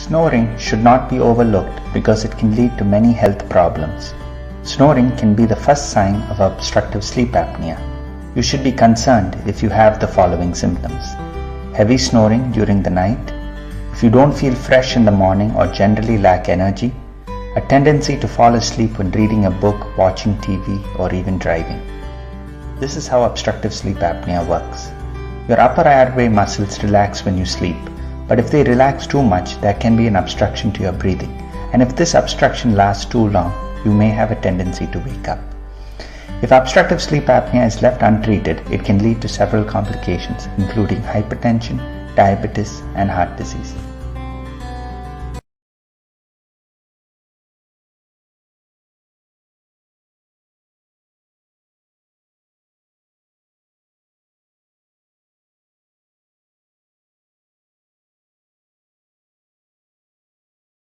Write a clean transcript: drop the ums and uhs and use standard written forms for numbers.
Snoring should not be overlooked because it can lead to many health problems. Snoring can be the first sign of obstructive sleep apnea. You should be concerned if you have the following symptoms: heavy snoring during the night, if you don't feel fresh in the morning or generally lack energy, a tendency to fall asleep when reading a book, watching TV, or even driving. This is how obstructive sleep apnea works. Your upper airway muscles relax when you sleep, but if they relax too much, there can be an obstruction to your breathing, and if this obstruction lasts too long, you may have a tendency to wake up. If obstructive sleep apnea is left untreated, it can lead to several complications, including hypertension, diabetes, and heart disease.